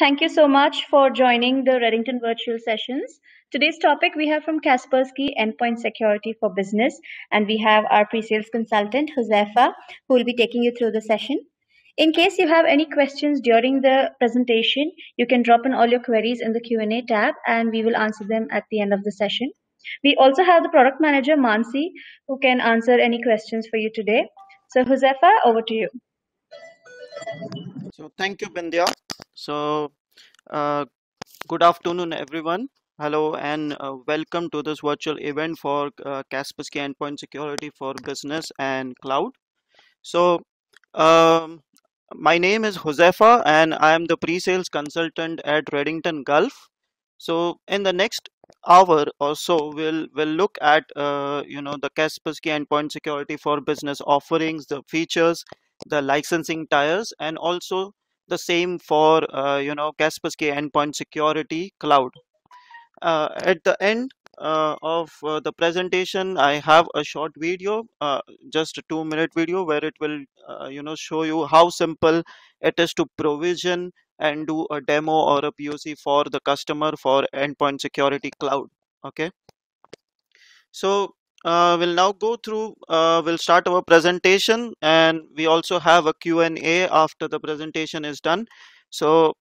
Thank you so much for joining the Reddington virtual sessions. Today's topic we have from Kaspersky Endpoint Security for Business, and we have our pre-sales consultant Josefa, who will be taking you through the session. In case you have any questions during the presentation, you can drop in all your queries in the Q&A tab, and we will answer them at the end of the session. We also have the product manager Mansi, who can answer any questions for you today. So Josefa, over to you. So thank you, Bindya. So uh, good afternoon, everyone. Hello and welcome to this virtual event for Kaspersky Endpoint Security for Business and Cloud. So um, my name is Josefa, and I am the pre-sales consultant at Reddington Gulf. So in the next hour or so, we'll look at the Kaspersky Endpoint Security for Business offerings, the features, the licensing tiers, and also the same for Kaspersky Endpoint Security Cloud. At the end of the presentation, I have a short video, just a 2-minute video, where it will show you how simple it is to provision and do a demo or a POC for the customer for Endpoint Security Cloud. Okay, so we'll now go through, we'll start our presentation, and we also have a Q&A after the presentation is done. So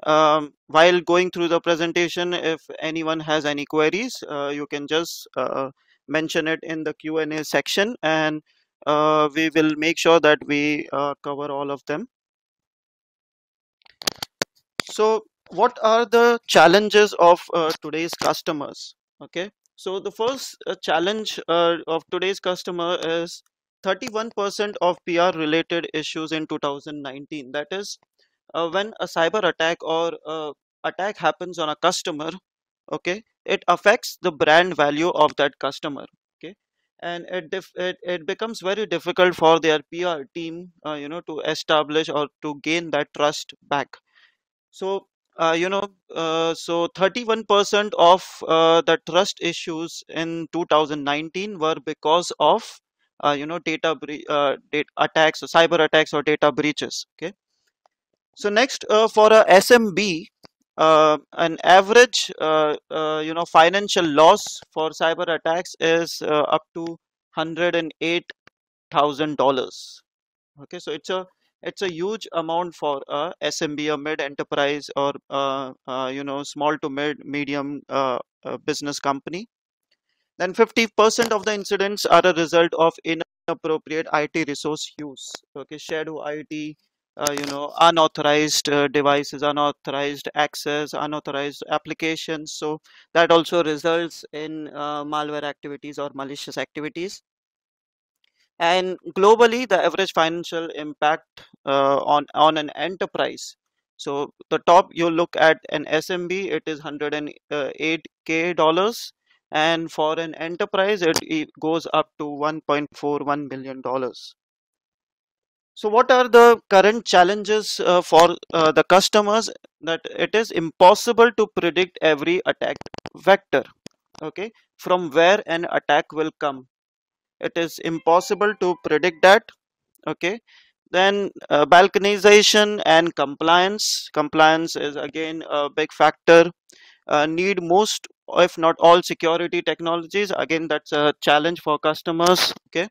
while going through the presentation, if anyone has any queries, you can just mention it in the Q&A section, and we will make sure that we cover all of them. So what are the challenges of today's customers? Okay, so the first challenge of today's customer is 31% of PR related issues in 2019. That is, when a cyber attack or attack happens on a customer, okay, it affects the brand value of that customer. Okay, and it becomes very difficult for their PR team to establish or to gain that trust back. So so 31% of the trust issues in 2019 were because of data attacks, or cyber attacks, or data breaches. Okay, so next, for a SMB, an average financial loss for cyber attacks is up to $108,000. Okay, so it's a huge amount for a SMB, a mid enterprise, or small to medium business company. Then 50% of the incidents are a result of inappropriate IT resource use. Okay, shadow IT, unauthorized devices, unauthorized access, unauthorized applications. So that also results in malware activities or malicious activities. And globally, the average financial impact on an enterprise. So the top, you look at an SMB, it is $108K, and for an enterprise, it goes up to $1.41 million. So what are the current challenges for the customers? That it is impossible to predict every attack vector, okay, from where an attack will come. It is impossible to predict that. Okay, then balkanization and compliance is again a big factor. Need most, if not all, security technologies. Again, that's a challenge for customers. Okay,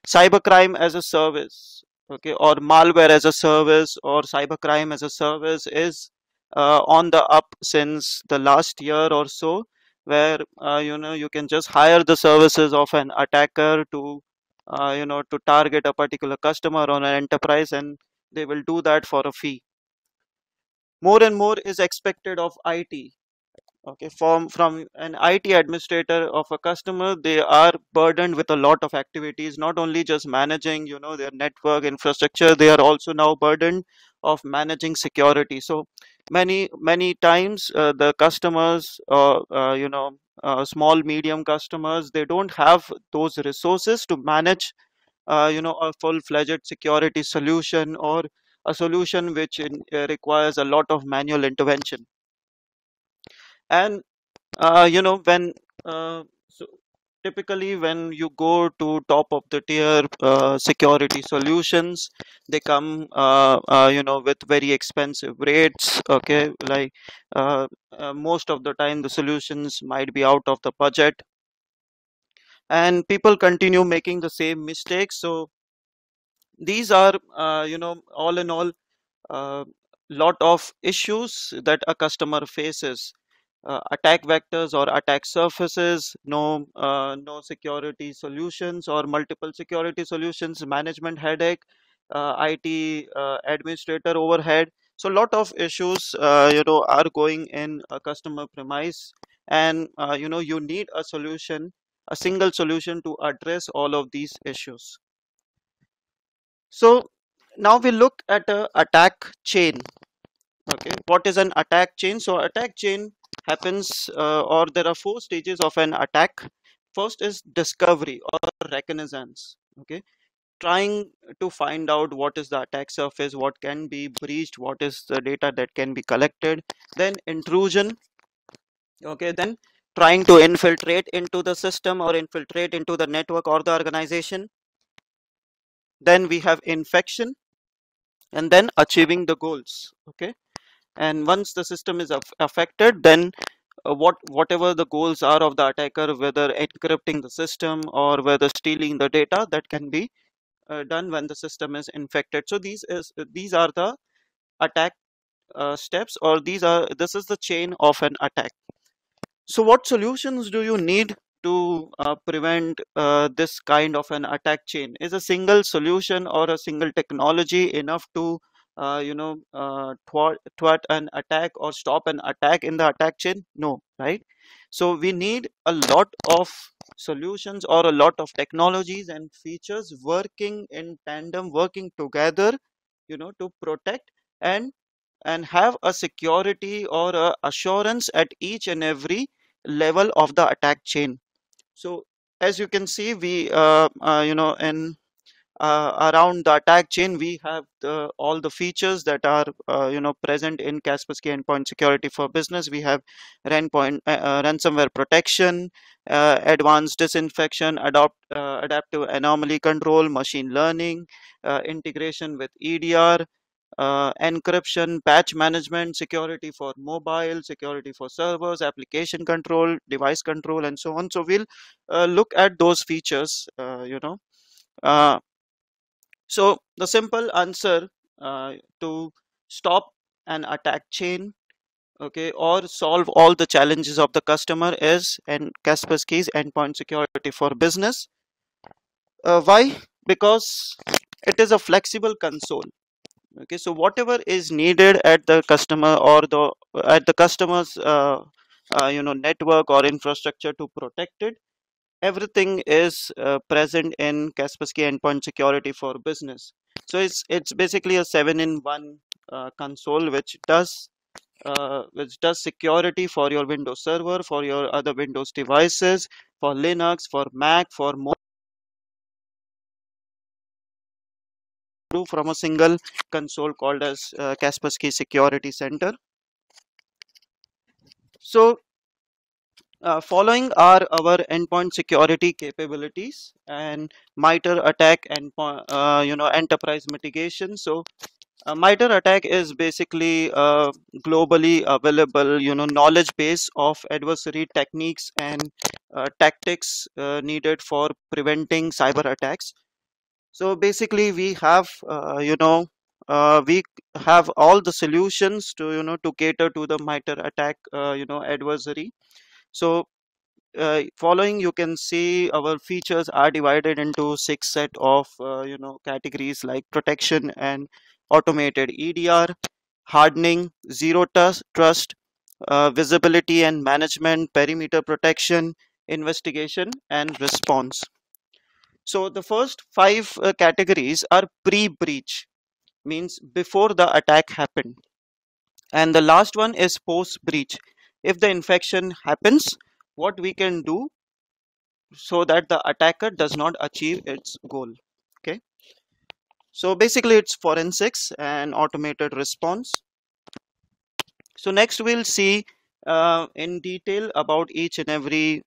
cybercrime as a service, okay, or malware as a service, or cybercrime as a service is on the up since the last year or so, where you can just hire the services of an attacker to to target a particular customer on an enterprise, and they will do that for a fee. More and more is expected of IT. Okay, from an IT administrator of a customer, they are burdened with a lot of activities, not only just managing their network infrastructure, they are also now burdened of managing security. So many times, the customers, small medium customers, they don't have those resources to manage a full-fledged security solution, or a solution which requires a lot of manual intervention. And when uh, so typically when you go to top of the tier security solutions, they come with very expensive rates. Okay, like most of the time the solutions might be out of the budget, and people continue making the same mistakes. So these are all in all uh, lot of issues that a customer faces. Attack vectors or attack surfaces, no security solutions or multiple security solutions, management headache, IT administrator overhead. So lot of issues are going in a customer premise, and you need a solution, a single solution to address all of these issues. So now we look at a attack chain. Okay, what is an attack chain? So attack chain happens, or there are four stages of an attack. First is discovery or reconnaissance. Okay, trying to find out what is the attack surface, what can be breached, what is the data that can be collected. Then intrusion. Okay, then trying to infiltrate into the system or infiltrate into the network or the organization. Then we have infection, and then achieving the goals. Okay, and once the system is affected, then whatever the goals are of the attacker, whether encrypting the system or whether stealing the data, that can be done when the system is infected. So these are the attack steps, or this is the chain of an attack. So what solutions do you need to prevent this kind of an attack chain? Is a single solution or a single technology enough to thwart an attack or stop an attack in the attack chain? No, right? So we need a lot of solutions or a lot of technologies and features working in tandem, working together, to protect and have a security or a assurance at each and every level of the attack chain. So as you can see, we in around the attack chain, we have all the features that are present in Kaspersky Endpoint Security for Business. We have ransomware protection, advanced disinfection, adaptive anomaly control, machine learning, integration with EDR, encryption, patch management, security for mobile, security for servers, application control, device control, and so on. So we'll look at those features. Uh, so the simple answer to stop an attack chain, okay, or solve all the challenges of the customer is and Kaspersky's Endpoint Security for Business. Why? Because it is a flexible console. Okay, so whatever is needed at the customer or the at the customer's network or infrastructure to protect it, everything is present in Kaspersky Endpoint Security for Business. So it's basically a 7-in-1 console which does security for your Windows Server, for your other Windows devices, for Linux, for Mac, for more, from a single console called as Kaspersky Security Center. So following are our endpoint security capabilities and MITRE ATT&CK endpoint, enterprise mitigation. So MITRE ATT&CK is basically a globally available, knowledge base of adversary techniques and tactics needed for preventing cyber attacks. So basically, we have all the solutions to to cater to the MITRE ATT&CK, adversary. So following, you can see our features are divided into six set of categories like protection and automated EDR, hardening, zero trust, visibility and management, perimeter protection, investigation, and response. So the first five categories are pre-breach, means before the attack happened, and the last one is post-breach. If the infection happens, what we can do so that the attacker does not achieve its goal. Okay, so basically it's forensics and automated response. So next we'll see in detail about each and every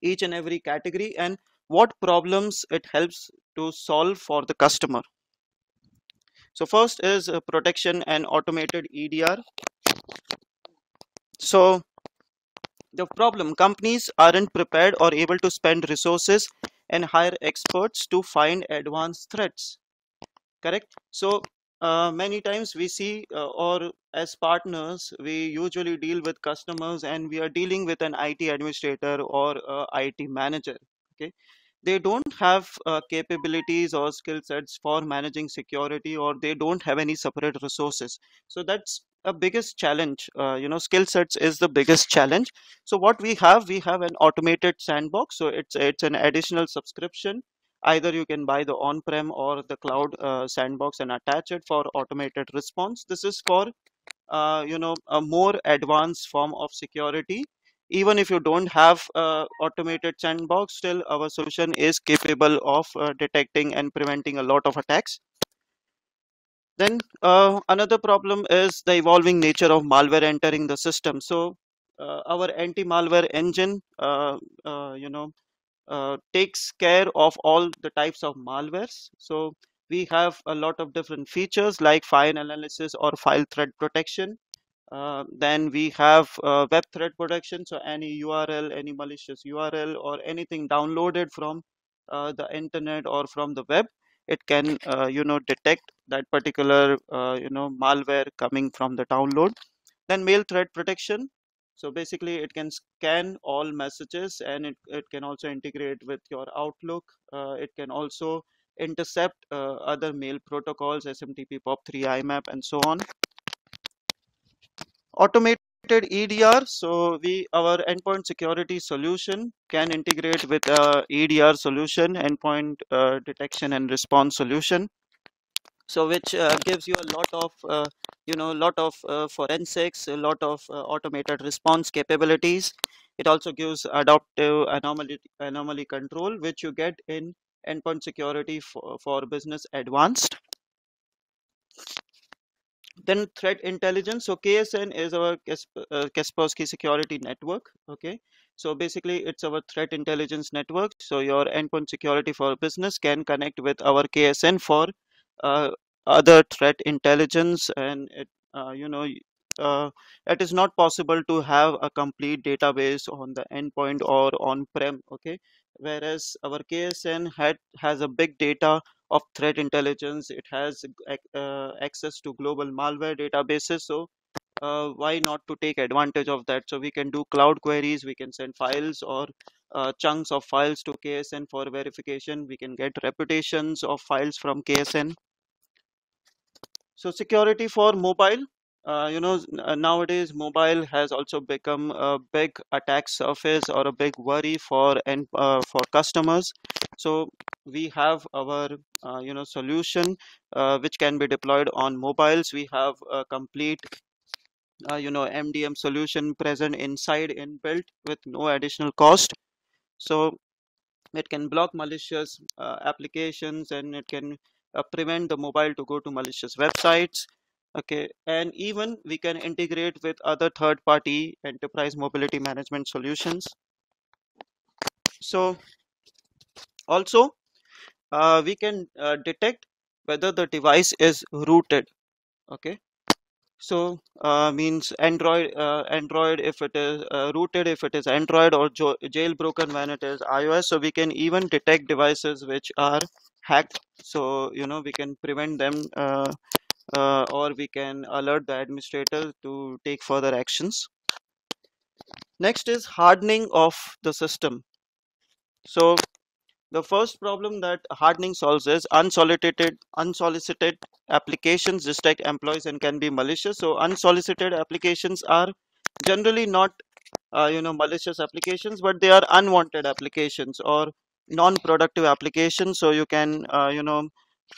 each and every category and what problems it helps to solve for the customer. So first is protection and automated EDR. So the problem, companies aren't prepared or able to spend resources and hire experts to find advanced threats. Correct. So many times we see or as partners we usually deal with customers and we are dealing with an IT administrator or a IT manager. Okay, they don't have capabilities or skill sets for managing security, or they don't have any separate resources. So that's a biggest challenge. Skill sets is the biggest challenge. So what we have an automated sandbox. So it's an additional subscription. Either you can buy the on-prem or the cloud sandbox and attach it for automated response. This is for a more advanced form of security. Even if you don't have automated sandbox, still our solution is capable of detecting and preventing a lot of attacks. Then another problem is the evolving nature of malware entering the system. So our anti-malware engine takes care of all the types of malwares. So we have a lot of different features like file analysis or file threat protection. Then we have web threat protection. So any URL, any malicious URL or anything downloaded from the internet or from the web, it can detect that particular malware coming from the download. Then mail threat protection. So basically it can scan all messages and it can also integrate with your Outlook. It can also intercept other mail protocols, SMTP, POP3, IMAP, and so on. Automated EDR. So our endpoint security solution can integrate with a EDR solution, endpoint detection and response solution. So which gives you a lot of forensics, a lot of automated response capabilities. It also gives adaptive anomaly control, which you get in endpoint security for business advanced. Then threat intelligence. So KSN is our Kaspersky security network. Okay, so basically it's our threat intelligence network. So your endpoint security for business can connect with our KSN for uh, other threat intelligence, and it is not possible to have a complete database on the endpoint or on prem. Okay, whereas our KSN has a big data of threat intelligence. It has access to global malware databases. So why not to take advantage of that? So we can do cloud queries, we can send files or chunks of files to KSN for verification. We can get reputations of files from KSN. So security for mobile. Nowadays mobile has also become a big attack surface or a big worry for customers. So we have our solution which can be deployed on mobiles. We have a complete MDM solution present inside inbuilt with no additional cost. So it can block malicious applications, and it can prevent the mobile to go to malicious websites. Okay, and even we can integrate with other third party enterprise mobility management solutions. So also we can detect whether the device is rooted. Okay, so means Android if it is rooted, if it is Android, or jailbroken when it is iOS. So we can even detect devices which are hacked. So we can prevent them, or we can alert the administrator to take further actions. Next is hardening of the system. So the first problem that hardening solves is unsolicited applications distract employees and can be malicious. So unsolicited applications are generally not malicious applications, but they are unwanted applications or non-productive applications. So you can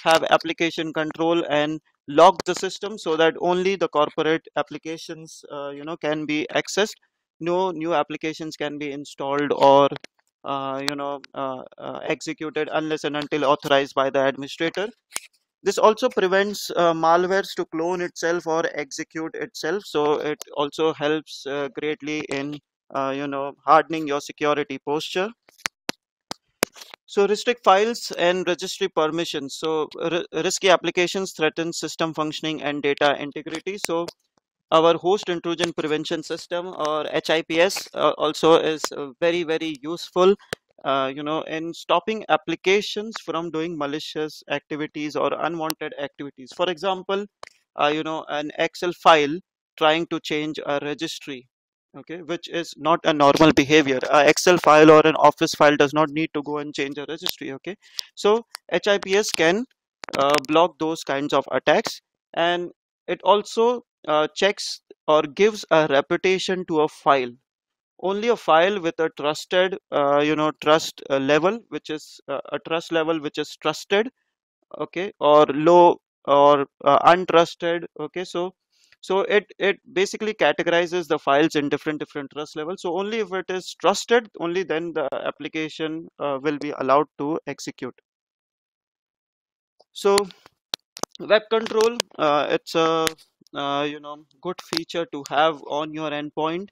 have application control and lock the system so that only the corporate applications can be accessed. No new applications can be installed or executed unless and until authorized by the administrator. This also prevents malwares to clone itself or execute itself. So it also helps greatly in hardening your security posture. So restrict files and registry permissions. So risky applications threaten system functioning and data integrity. So our host intrusion prevention system, or HIPS, also is very useful in stopping applications from doing malicious activities or unwanted activities. For example, an Excel file trying to change a registry, okay, which is not a normal behavior. A Excel file or an Office file does not need to go and change a registry, okay. So HIPS can block those kinds of attacks. And it also checks or gives a reputation to a file. Only a file with a trusted trust level, which is a trust level which is trusted, okay, or low, or untrusted, okay. So it basically categorizes the files in different trust levels. So only if it is trusted, only then the application will be allowed to execute. So web control, it's a good feature to have on your endpoint.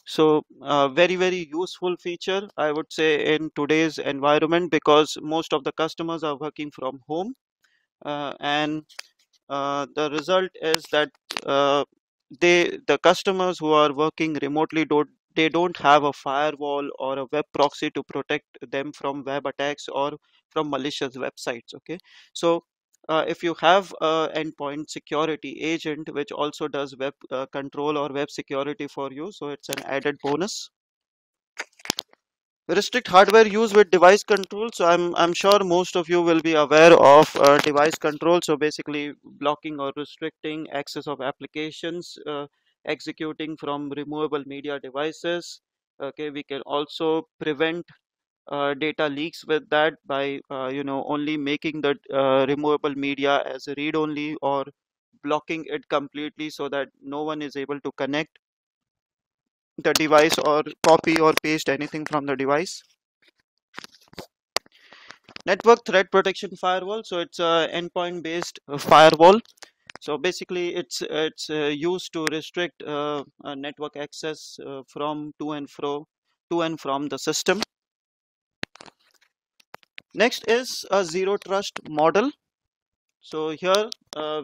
So very useful feature, I would say, in today's environment, because most of the customers are working from home, and the result is that uh, the customers who are working remotely don't have a firewall or a web proxy to protect them from web attacks or from malicious websites, okay. So if you have a endpoint security agent which also does web control or web security for you, so it's an added bonus. Restrict hardware use with device control. So I'm sure most of you will be aware of device control. So basically blocking or restricting access of applications executing from removable media devices. Okay, we can also prevent data leaks with that by only making the removable media as a read only, or blocking it completely so that no one is able to connect the device or copy or paste anything from the device. Network threat protection firewall. So it's a endpoint based firewall. So basically it's used to restrict network access from to and from the system. Next is a zero trust model. So here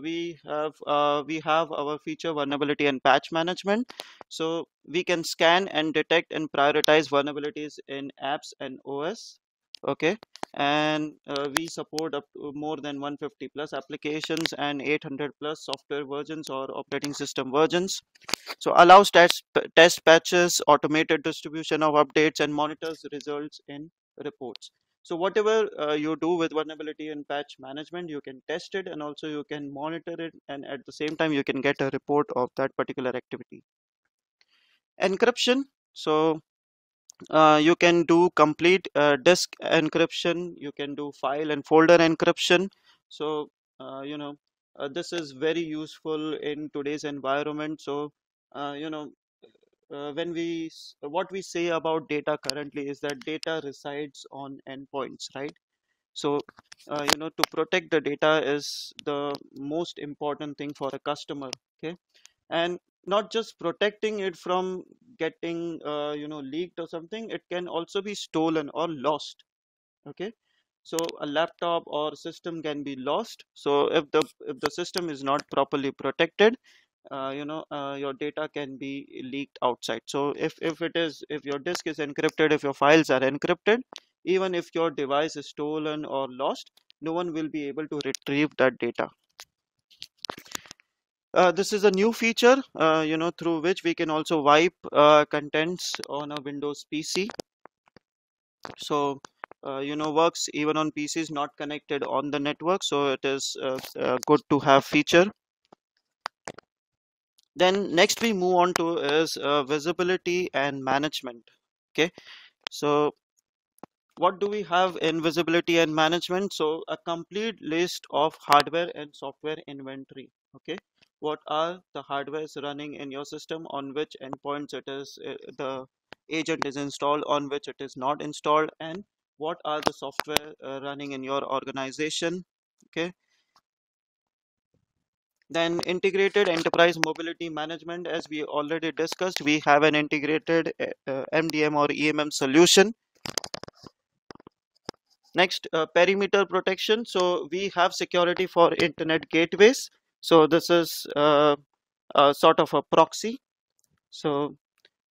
we have our feature vulnerability and patch management. So we can scan and detect and prioritize vulnerabilities in apps and OS. Okay, and we support up to more than 150 plus applications and 800 plus software versions or operating system versions. So allows test patches, automated distribution of updates, and monitors results in reports. So whatever you do with vulnerability and patch management, you can test it, and also you can monitor it, and at the same time you can get a report of that particular activity. Encryption. So you can do complete disk encryption, you can do file and folder encryption. So this is very useful in today's environment. So uh, you know when what we say about data currently is that data resides on endpoints, right? So to protect the data is the most important thing for a customer, okay. And not just protecting it from getting leaked or something, it can also be stolen or lost, okay. So a laptop or system can be lost. So if the system is not properly protected, your data can be leaked outside. So if your disk is encrypted, if your files are encrypted, even if your device is stolen or lost, no one will be able to retrieve that data. This is a new feature, through which we can also wipe contents on a Windows PC. So, works even on PCs not connected on the network. So it is good to have feature. Then next we move on to is visibility and management. Okay, so what do we have in visibility and management? So a complete list of hardware and software inventory. Okay, what are the hardwares running in your system, on which endpoints it is the agent is installed, on which it is not installed, and what are the software running in your organization. Okay, Then integrated enterprise mobility management, as we already discussed, we have an integrated MDM or EMM solution. Next, perimeter protection. So we have security for internet gateways. So this is a sort of a proxy. So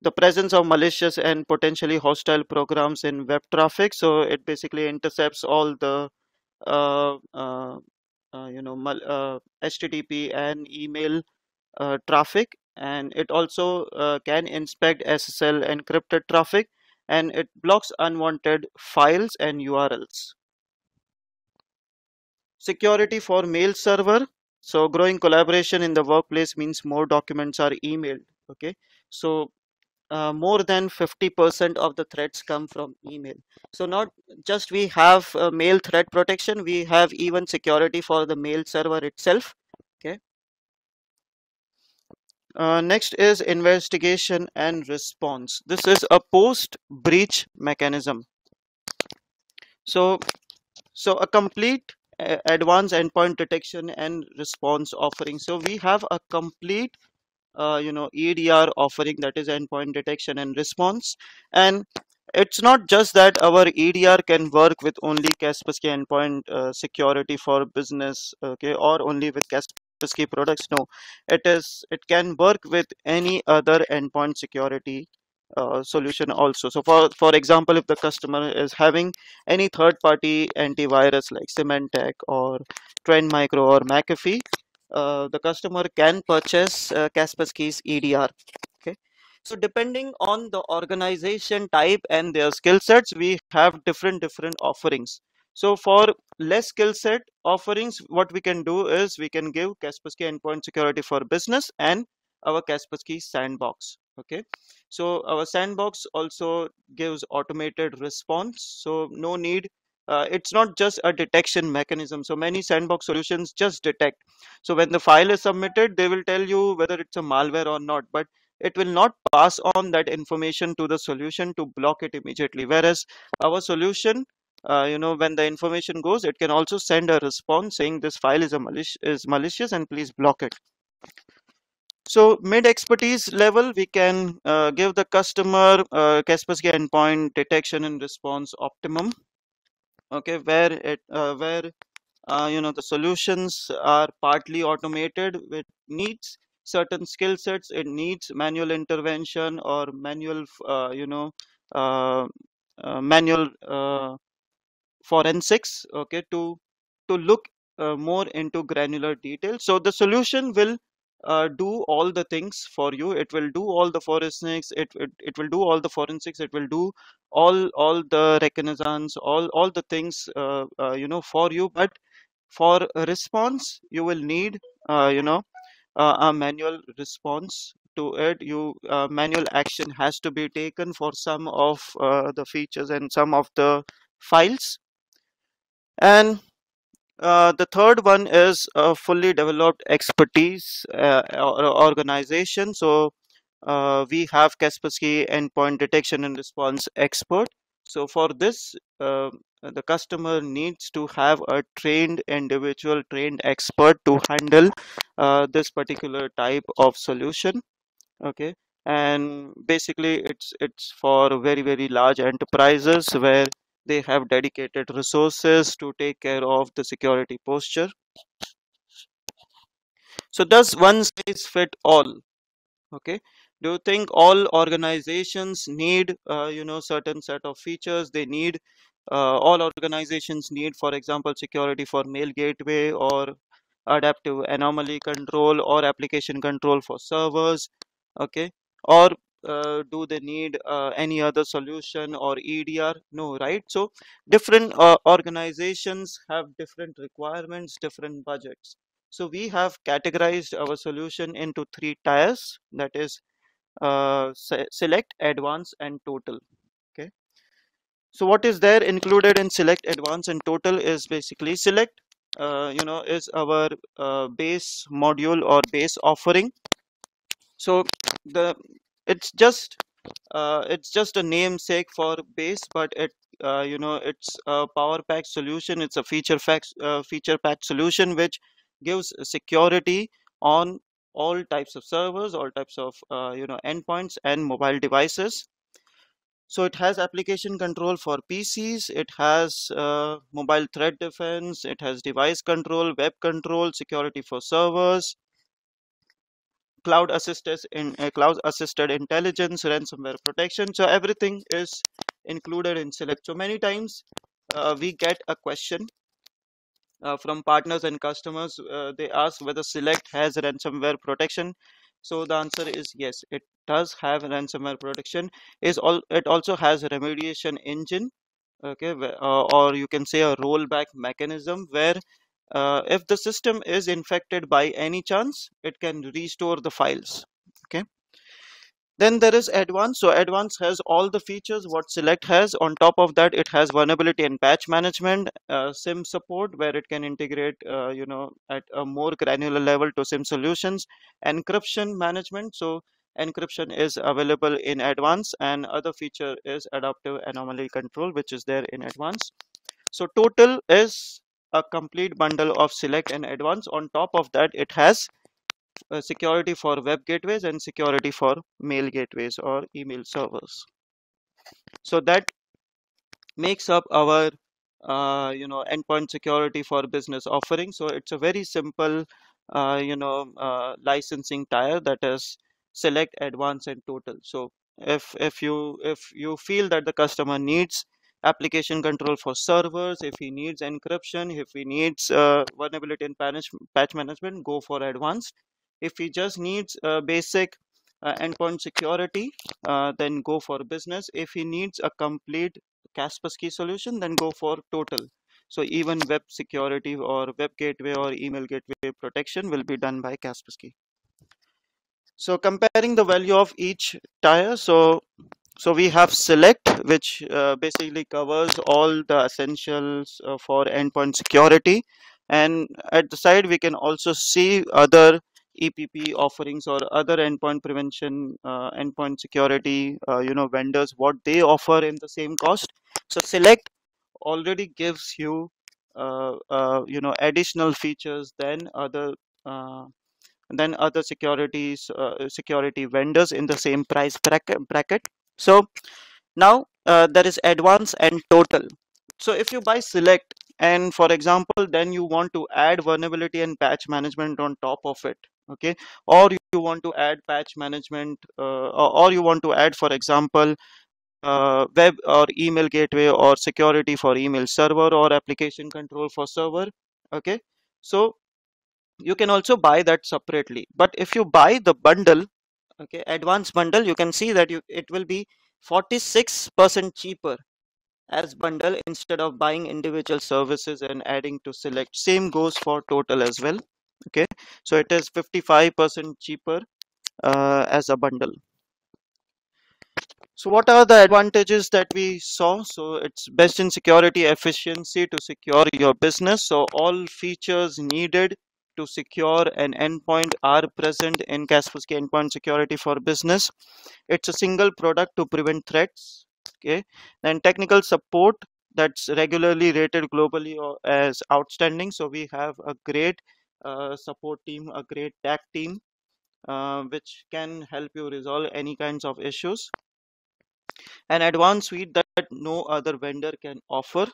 the presence of malicious and potentially hostile programs in web traffic. So it basically intercepts all the uh, uh, HTTP and email traffic, and it also can inspect SSL encrypted traffic, and it blocks unwanted files and URLs. Security for mail server. So growing collaboration in the workplace means more documents are emailed. Okay, so more than 50% of the threats come from email. So not just we have mail threat protection, we have even security for the mail server itself. Okay. Next is investigation and response. This is a post breach mechanism. So a complete advanced endpoint detection and response offering. So we have a complete EDR offering, that is endpoint detection and response. And it's not just that our EDR can work with only Kaspersky endpoint security for business, okay, or only with Kaspersky products. No, it can work with any other endpoint security solution also. So for example, if the customer is having any third party antivirus like Symantec or Trend Micro or McAfee, the customer can purchase Kaspersky's EDR. Okay, so depending on the organization type and their skill sets, we have different offerings. So for less skill set offerings, what we can do is we can give Kaspersky endpoint security for business and our Kaspersky sandbox. Okay, so our sandbox also gives automated response, so no need. It's not just a detection mechanism. So many sandbox solutions just detect. So when the file is submitted, they will tell you whether it's a malware or not, but it will not pass on that information to the solution to block it immediately. Whereas our solution, when the information goes, it can also send a response saying this file is malicious and please block it. So mid expertise level, we can give the customer Kaspersky endpoint detection and response optimum. Okay, where the solutions are partly automated. It needs certain skill sets. It needs manual intervention or uh, manual forensics. Okay, to look more into granular detail. So the solution will do all the things for you. It will do all the forensics. It will do all the forensics. It will do all the reconnaissance, all the things for you. But for a response, you will need a manual response to it. Manual action has to be taken for some of the features and some of the files. And the third one is a fully developed expertise organization. So we have Kaspersky endpoint detection and response expert. So for this, the customer needs to have a trained individual, trained expert to handle this particular type of solution. Okay, and basically it's for very large enterprises where they have dedicated resources to take care of the security posture. So does one size fit all? Okay, do you think all organizations need certain set of features? They need all organizations need, for example, security for mail gateway or adaptive anomaly control or application control for servers. Okay, or do they need any other solution or EDR? No, right? So different organizations have different requirements, different budgets. So we have categorized our solution into three tiers, that is select, advanced, and total. Okay. So what is there included in select, advanced, and total is basically select, is our base module or base offering. So the it's just a namesake for base, but it's a power pack solution. It's a feature pack solution which gives security on all types of servers, all types of endpoints and mobile devices. So it has application control for PCs, it has mobile threat defense, it has device control, web control, security for servers, cloud assisted intelligence, ransomware protection. So everything is included in Select. So many times we get a question from partners and customers. They ask whether Select has ransomware protection. So the answer is yes, it does have ransomware protection. It also has a remediation engine, okay, or you can say a rollback mechanism where if the system is infected by any chance, it can restore the files. Okay. Then there is Advanced. So Advanced has all the features what Select has. On top of that, it has vulnerability and patch management, SIM support, where it can integrate, at a more granular level to SIM solutions, encryption management. So encryption is available in Advanced, and other feature is adaptive anomaly control, which is there in Advanced. So total is a complete bundle of Select and Advanced. On top of that, it has security for web gateways and security for mail gateways or email servers. So that makes up our endpoint security for business offering. So it's a very simple licensing tier, that is Select, Advanced and Total. So if you feel that the customer needs application control for servers, if he needs encryption, if he needs vulnerability and patch management, go for Advanced. If he just needs basic endpoint security, then go for business. If he needs a complete Kaspersky solution, then go for Total. So even web security or web gateway or email gateway protection will be done by Kaspersky. So comparing the value of each tier, so we have Select, which basically covers all the essentials for endpoint security, and at the side we can also see other EPP offerings or other endpoint prevention, endpoint security, vendors, what they offer in the same cost. So Select already gives you additional features uh, than other security vendors in the same price bracket. So now there is Advanced and Total. So if you buy Select, and for example then you want to add vulnerability and patch management on top of it, okay, or you want to add patch management, or you want to add, for example, web or email gateway or security for email server or application control for server, okay, so you can also buy that separately. But if you buy the bundle, okay, Advanced bundle, you can see that it will be 46% cheaper as bundle instead of buying individual services and adding to Select. Same goes for Total as well, okay, so it is 55% cheaper as a bundle. So what are the advantages that we saw? So it's best in security efficiency to secure your business. So all features needed to secure an endpoint are present in Kaspersky Endpoint Security for Business. It's a single product to prevent threats. Okay, and technical support that's regularly rated globally as outstanding. So we have a great support team, a great tech team, which can help you resolve any kinds of issues. An advanced suite that no other vendor can offer,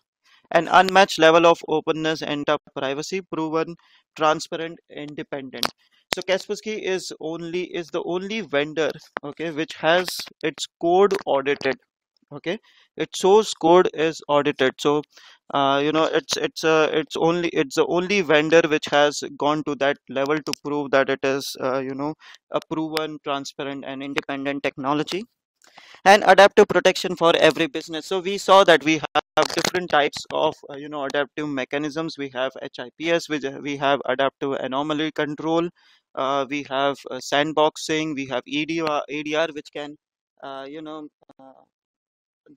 an unmatched level of openness and privacy, proven, transparent, independent. So Kaspersky is the only vendor, okay, which has its code audited. Okay, its source code is audited. So it's the only vendor which has gone to that level to prove that it is a proven, transparent, and independent technology. And adaptive protection for every business. So we saw that we have different types of adaptive mechanisms. We have HIPS, which we have adaptive anomaly control, we have sandboxing, we have ADR, which can uh, you know uh,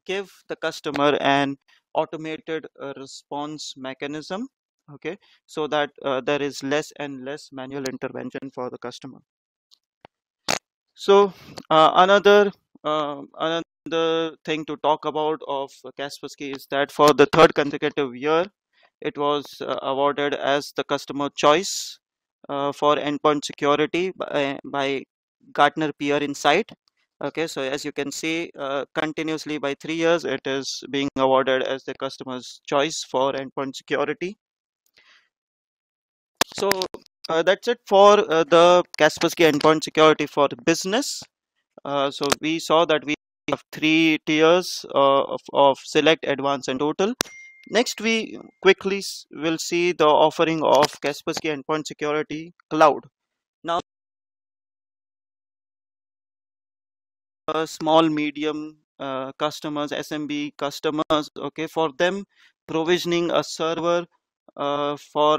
give the customer an automated response mechanism, okay, so that there is less and less manual intervention for the customer. So another thing to talk about of Kaspersky is that for the third consecutive year, it was awarded as the customer choice for endpoint security by Gartner Peer Insight. Okay, so as you can see, continuously by 3 years, it is being awarded as the customer's choice for endpoint security. So that's it for the Kaspersky endpoint security for business. So we saw that we have 3 tiers of select, advanced, and total. Next, we quickly will see the offering of Kaspersky endpoint security cloud. Now, small, medium customers, SMB customers, okay, for them, provisioning a server for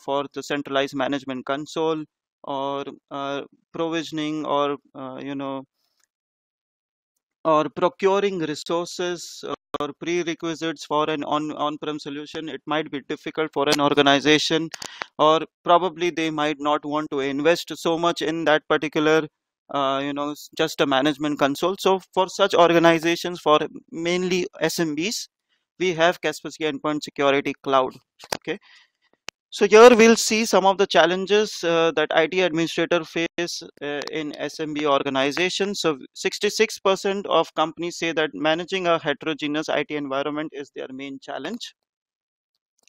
for the centralized management console, or provisioning, or procuring resources or prerequisites for an on-prem solution, it might be difficult for an organization, or probably they might not want to invest so much in that particular just a management console. So for such organizations, for mainly SMBs, we have Kaspersky Endpoint Security Cloud. Okay, so here we'll see some of the challenges that IT administrator face in SMB organizations. So 66% of companies say that managing a heterogeneous IT environment is their main challenge.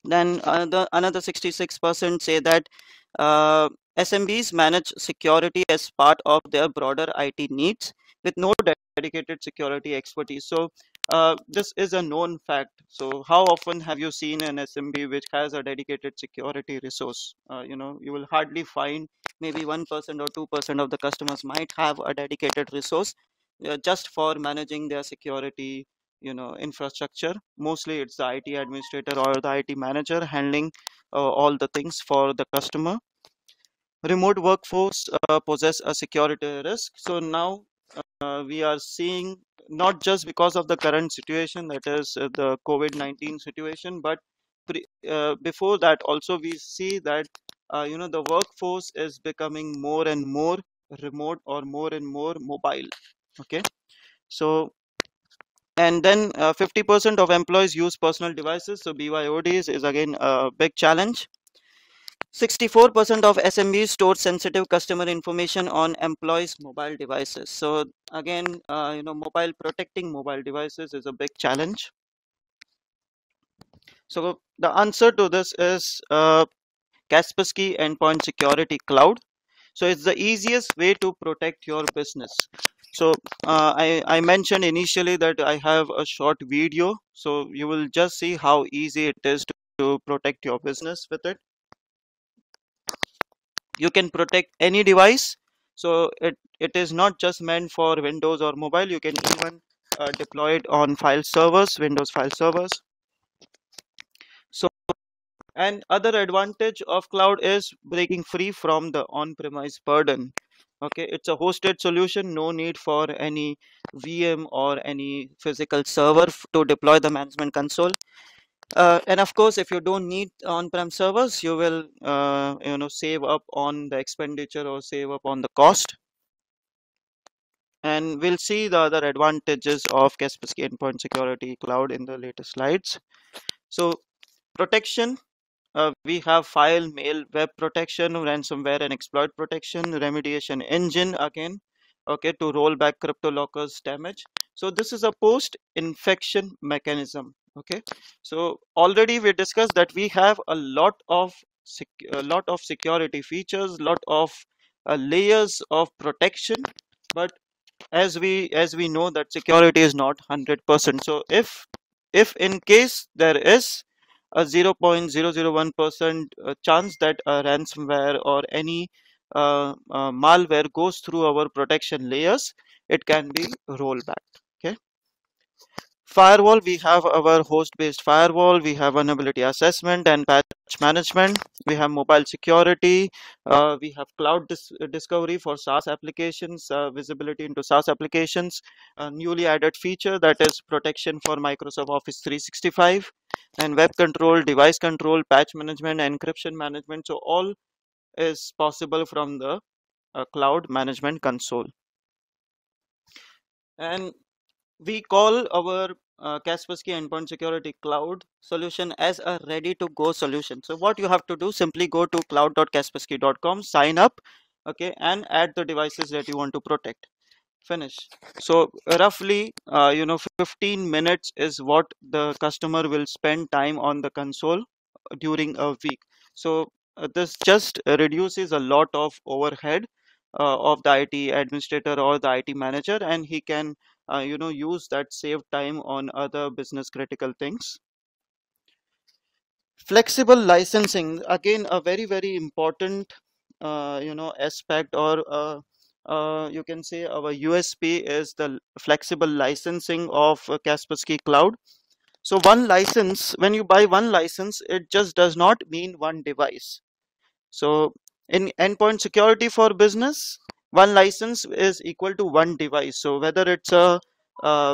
Then another 66% say that SMBs manage security as part of their broader IT needs with no dedicated security expertise. So this is a known fact. So how often have you seen an SMB which has a dedicated security resource? You will hardly find. Maybe 1% or 2% of the customers might have a dedicated resource just for managing their security infrastructure. Mostly it's the IT administrator or the IT manager handling all the things for the customer. Remote workforce possess a security risk. So now we are seeing, not just because of the current situation, that is the COVID-19 situation, but before that also we see that the workforce is becoming more and more remote or more and more mobile. Okay, so and then 50% of employees use personal devices. So BYODs is again a big challenge. 64% of SMBs store sensitive customer information on employees' mobile devices. So again, mobile protecting mobile devices is a big challenge. So the answer to this is Kaspersky Endpoint Security Cloud. So it's the easiest way to protect your business. So I mentioned initially that I have a short video, so you will just see how easy it is to protect your business with it. You can protect any device. So it is not just meant for Windows or mobile. You can even deploy it on file servers, Windows file servers. So, and other advantage of cloud is breaking free from the on-premise burden. Okay, it's a hosted solution, no need for any VM or any physical server to deploy the management console. And of course, if you don't need on-prem servers, you will save up on the expenditure or save up on the cost. And we'll see the other advantages of Kaspersky Endpoint Security Cloud in the later slides. So protection, we have file, mail, web protection, ransomware and exploit protection, remediation engine again, okay, to roll back CryptoLockers damage. So this is a post-infection mechanism. Okay, so already we discussed that we have a lot of security features, lot of layers of protection, but as we know that security is not 100%. So if in case there is a 0.001% chance that a ransomware or any malware goes through our protection layers, it can be rollback. Okay, firewall, we have our host based firewall, we have vulnerability assessment and patch management, we have mobile security, we have cloud discovery for SaaS applications, visibility into SaaS applications, a newly added feature that is protection for Microsoft Office 365, and web control, device control, patch management, encryption management. So all is possible from the cloud management console. And we call our Kaspersky Endpoint Security Cloud solution as a ready-to-go solution. So what you have to do, simply go to cloud.kaspersky.com, sign up, okay, and add the devices that you want to protect. Finish. So roughly, 15 minutes is what the customer will spend time on the console during a week. So this just reduces a lot of overhead of the IT administrator or the IT manager, and he can use that saved time on other business critical things. Flexible licensing, again a very important aspect, or you can say our USP is the flexible licensing of Kaspersky Cloud. So one license, when you buy one license, it just does not mean one device. So in endpoint security for business, one license is equal to one device. So whether it's a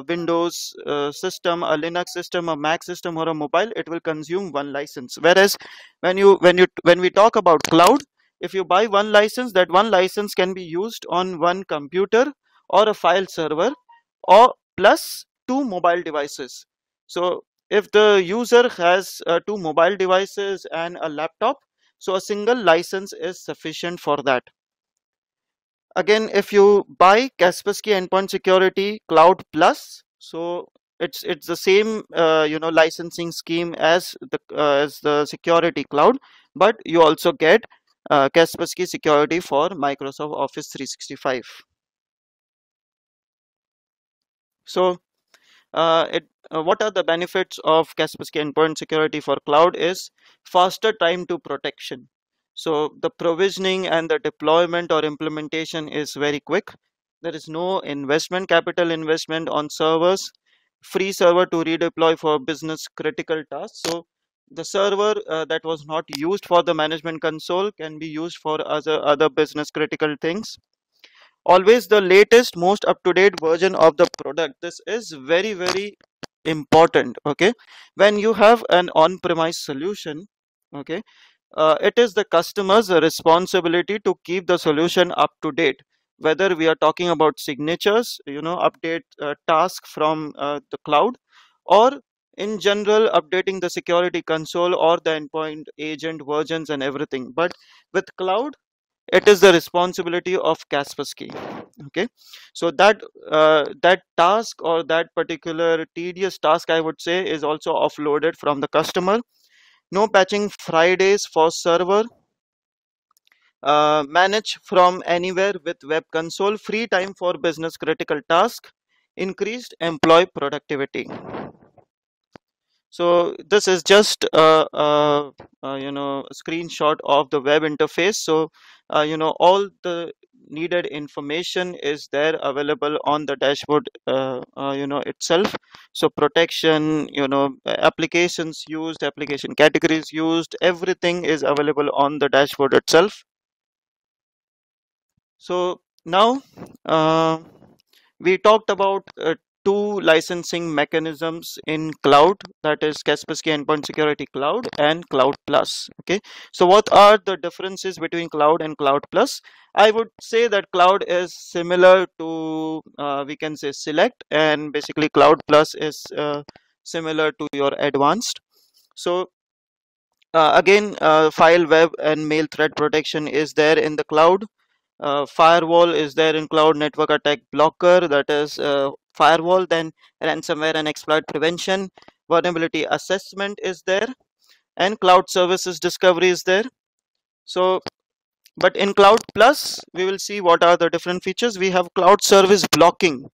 Windows system, a Linux system, a Mac system, or a mobile, it will consume one license. Whereas when we talk about cloud, if you buy one license, that one license can be used on one computer or a file server, or plus two mobile devices. So if the user has two mobile devices and a laptop, so a single license is sufficient for that. Again, if you buy Kaspersky Endpoint Security Cloud Plus, so it's the same licensing scheme as the security cloud, but you also get Kaspersky Security for Microsoft Office 365. So what are the benefits of Kaspersky Endpoint Security for Cloud is faster time to protection. So the provisioning and the deployment or implementation is very quick. There is no capital investment on servers, free server to redeploy for business critical tasks. So the server that was not used for the management console can be used for other business critical things. Always the latest, most up-to-date version of the product. This is very important. Okay, when you have an on-premise solution, okay, it is the customer's responsibility to keep the solution up to date, whether we are talking about signatures, update task from the cloud, or in general updating the security console or the endpoint agent versions and everything. But with cloud, it is the responsibility of Kaspersky. Okay, so that task, or that particular tedious task, I would say, is also offloaded from the customer. No patching Fridays for server, manage from anywhere with web console, free time for business critical task, increased employee productivity. So this is just a screenshot of the web interface. So all the needed information is there available on the dashboard itself. So protection, applications used, application categories used, everything is available on the dashboard itself. So now uh, we talked about two licensing mechanisms in cloud, that is Kaspersky Endpoint Security Cloud and Cloud Plus. Okay, so what are the differences between cloud and Cloud Plus? I would say that cloud is similar to we can say select, and basically Cloud Plus is similar to your advanced. So again, file, web, and mail threat protection is there in the cloud. Firewall is there in cloud. Network attack blocker, that is firewall. Then ransomware and exploit prevention. Vulnerability assessment is there, and cloud services discovery is there. So but in Cloud Plus, we will see what are the different features. We have cloud service blocking.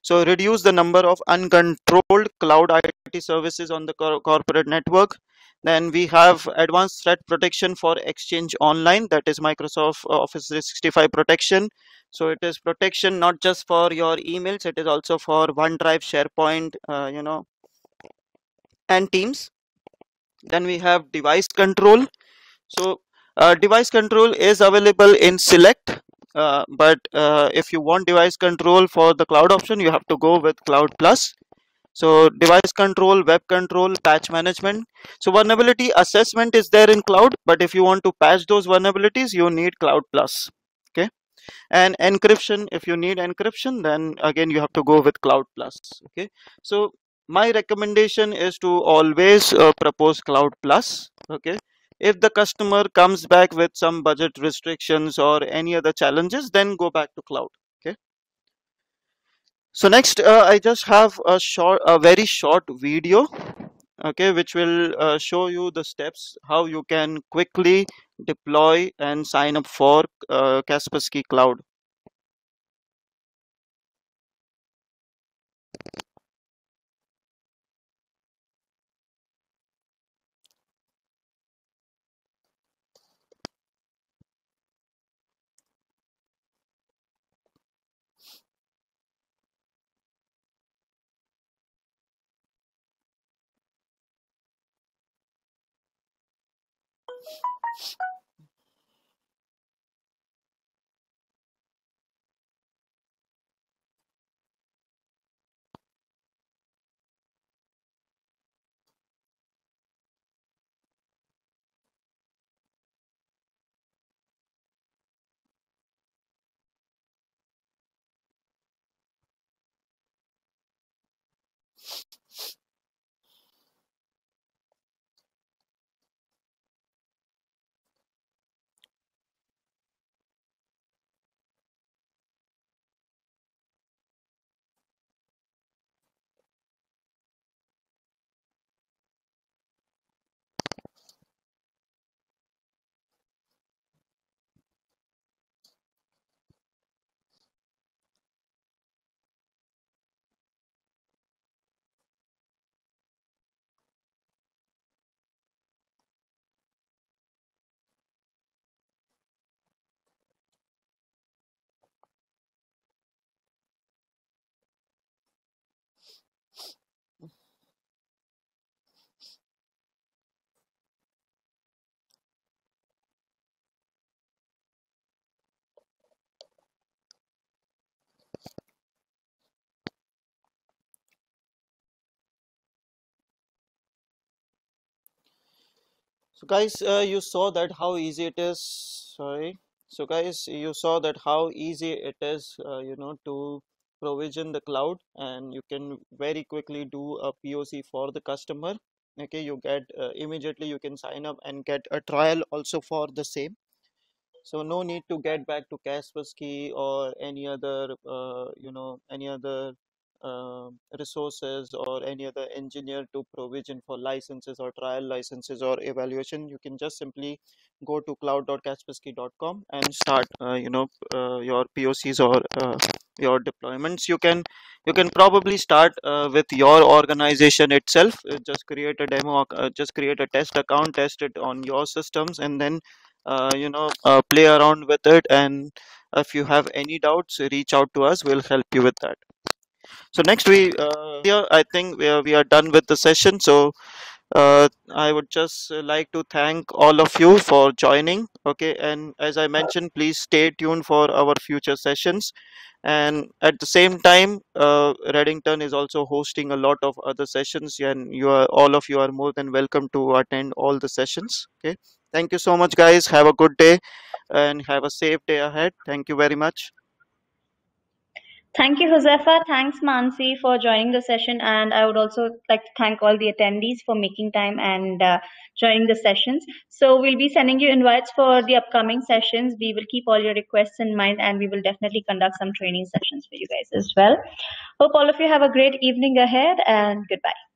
So reduce the number of uncontrolled cloud IT services on the corporate network. Then we have advanced threat protection for Exchange Online, that is Microsoft Office 365 protection. So it is protection not just for your emails, it is also for OneDrive, SharePoint, and Teams. Then we have device control. So device control is available in select, but if you want device control for the cloud option, you have to go with Cloud Plus. So device control, web control, patch management. So vulnerability assessment is there in cloud, but if you want to patch those vulnerabilities, you need Cloud Plus. Okay, and encryption, if you need encryption, then again you have to go with Cloud Plus. Okay, so My recommendation is to always propose Cloud Plus. Okay. If the customer comes back with some budget restrictions or any other challenges, then go back to Cloud. Okay. So next, I just have a very short video, okay, which will show you the steps how you can quickly deploy and sign up for Kaspersky Cloud. So guys, you saw that how easy it is. Sorry. So guys, you saw that how easy it is, to provision the cloud, and you can very quickly do a POC for the customer. Okay, you get immediately you can sign up and get a trial also for the same. So no need to get back to Kaspersky or any other resources or any other engineer to provision for licenses or trial licenses or evaluation. You can just simply go to cloud.kaspersky.com and start, your POCs or your deployments. You can probably start with your organization itself. Just create a demo, just create a test account, test it on your systems, and then play around with it. And if you have any doubts, reach out to us, we'll help you with that. So next here I think we are done with the session. So I would just like to thank all of you for joining. Okay, and as I mentioned, please stay tuned for our future sessions. And at the same time, Reddington is also hosting a lot of other sessions, and all of you are more than welcome to attend all the sessions. Okay, thank you so much, guys. Have a good day and have a safe day ahead. Thank you very much. Thank you, Josefa. Thanks, Mansi, for joining the session. And I would also like to thank all the attendees for making time and joining the sessions. So we'll be sending you invites for the upcoming sessions. We will keep all your requests in mind, and we will definitely conduct some training sessions for you guys as well. Hope all of you have a great evening ahead, and goodbye.